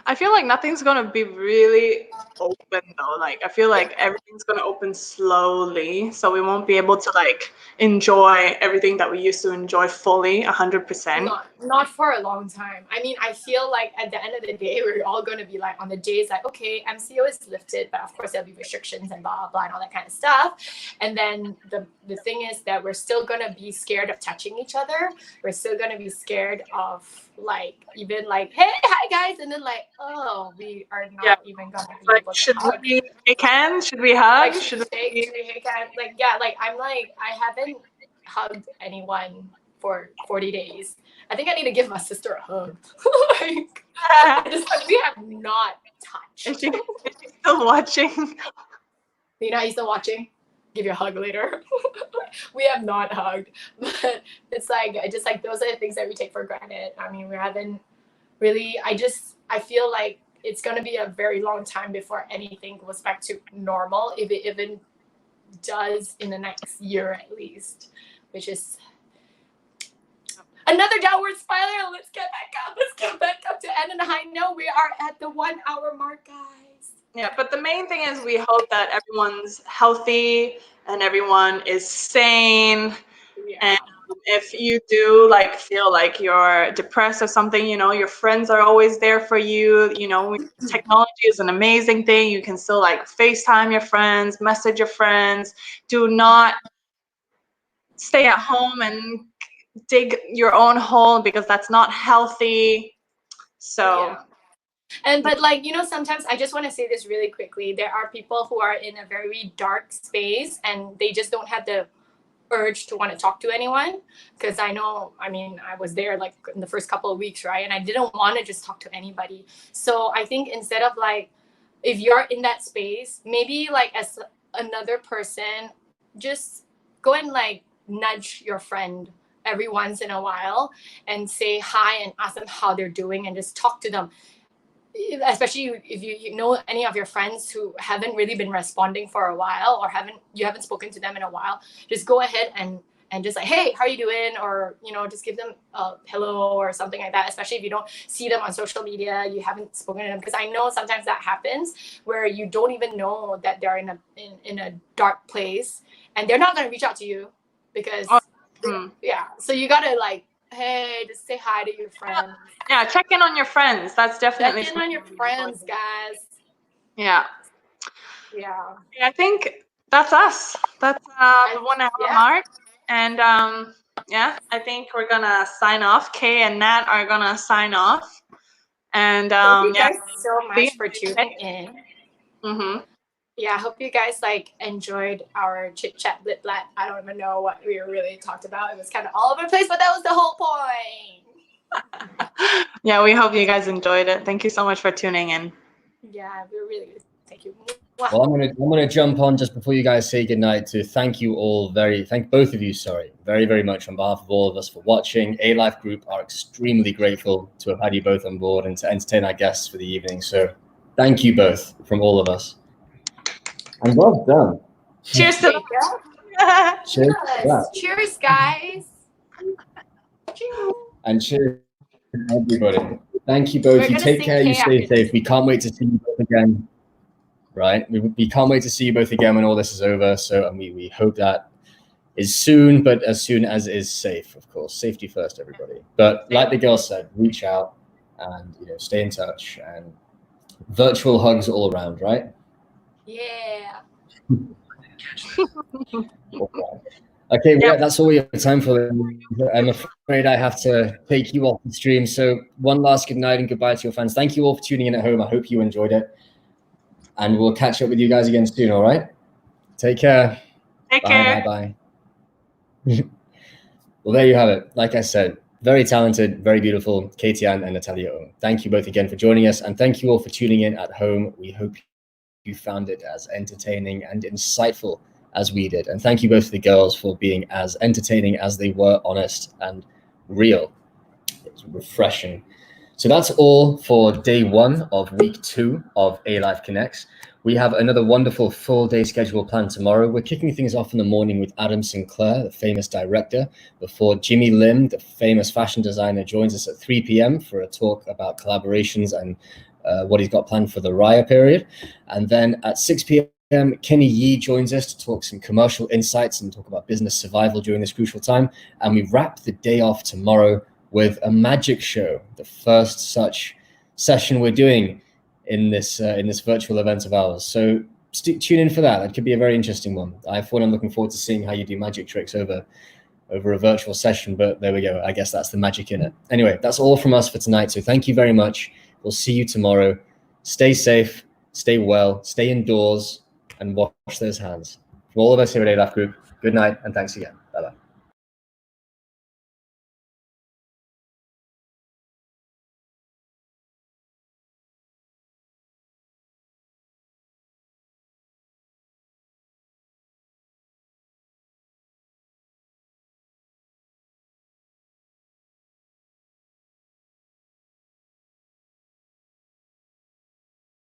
I feel like nothing's gonna be really open though. Like I feel like everything's gonna open slowly, so we won't be able to like enjoy everything that we used to enjoy fully 100%. Not for a long time. I mean, I feel like at the end of the day, we're all going to be like on the days like, okay, MCO is lifted, but of course there'll be restrictions and blah, blah, blah, and all that kind of stuff. And then the thing is that we're still going to be scared of touching each other. We're still going to be scared of like, even like, hey, hi guys. And then like, oh, we are not even going to be like, able to should hug. we shake hands? Should we hug? Like, should we shake hands? Like, yeah, like I'm like, I haven't hugged anyone for 40 days. I think I need to give my sister a hug. Like, we have not touched. Is she still watching? Lena, are you still watching? Give you a hug later. We have not hugged, but it's like, just like those are the things that we take for granted. I mean, we haven't really, I feel like it's going to be a very long time before anything goes back to normal, if it even does in the next year at least, which is another downward spiral. Let's get back up to end on a high note. We are at the 1 hour mark, guys. Yeah, but the main thing is we hope that everyone's healthy and everyone is sane. Yeah. And if you do like feel like you're depressed or something, you know, your friends are always there for you. You know, technology is an amazing thing. You can still like FaceTime your friends, message your friends. Do not stay at home and dig your own hole, because that's not healthy. So but like, you know, sometimes I just want to say this really quickly. There are people who are in a very dark space and they just don't have the urge to want to talk to anyone, because I know, I mean, I was there like in the first couple of weeks, right? And I didn't want to just talk to anybody. So I think instead of like, if you're in that space, maybe like as another person, just go and like nudge your friend every once in a while and say hi and ask them how they're doing and just talk to them. Especially if you know any of your friends who haven't really been responding for a while, or you haven't spoken to them in a while, just go ahead and just like, hey, how are you doing? Or, you know, just give them a hello or something like that. Especially if you don't see them on social media, you haven't spoken to them, because I know sometimes that happens where you don't even know that they're in a dark place and they're not going to reach out to you because so you gotta like, hey, just say hi to your friends. Yeah, check in on your friends. That's definitely check in on your friends, guys. Yeah. I think that's us. That's the 1 hour mark. And I think we're gonna sign off. Kay and Nat are gonna sign off. And thank you guys so much for tuning in. Yeah, I hope you guys like enjoyed our chit chat blit blat. I don't even know what we really talked about. It was kind of all over the place, but that was the whole point. Yeah, we hope you guys enjoyed it. Thank you so much for tuning in. Yeah, we really thank you. Well, I'm gonna jump on just before you guys say goodnight to thank both of you, very, very much on behalf of all of us for watching. ALYFE Group are extremely grateful to have had you both on board and to entertain our guests for the evening. So thank you both from all of us. And well done. Cheers to Cheers. Cheers, guys. Cheers. And cheers to everybody. Thank you both. You take care. You stay safe. We can't wait to see you both again. Right? We can't wait to see you both again when all this is over. So we hope that is soon, but as soon as is safe, of course. Safety first, everybody. But like the girl said, reach out and stay in touch, and virtual hugs all around, right? Yeah. Okay, that's all we have time for. I'm afraid I have to take you off the stream. So one last good night and goodbye to your fans. Thank you all for tuning in at home. I hope you enjoyed it. And we'll catch up with you guys again soon, all right? Take care. Take care. Bye. Well, there you have it. Like I said, very talented, very beautiful Kay Tian and Natalia Kay. Thank you both again for joining us. And thank you all for tuning in at home. We hope you found it as entertaining and insightful as we did. And thank you both to the girls for being as entertaining as they were honest and real. It's refreshing. So that's all for day 1 of week 2 of ALYFE Connects. We have another wonderful full day schedule planned tomorrow. We're kicking things off in the morning with Adam Sinclair, the famous director, before Jimmy Lim, the famous fashion designer, joins us at 3 p.m. for a talk about collaborations and what he's got planned for the Raya period. And then at 6 p.m., Kenny Yee joins us to talk some commercial insights and talk about business survival during this crucial time. And we wrap the day off tomorrow with a magic show, the first such session we're doing in this virtual event of ours. So tune in for that. That could be a very interesting one. I'm looking forward to seeing how you do magic tricks over a virtual session, but there we go. I guess that's the magic in it. Anyway, that's all from us for tonight. So thank you very much. We'll see you tomorrow. Stay safe, stay well, stay indoors, and wash those hands. From all of us here at ALYFE Group, good night and thanks again.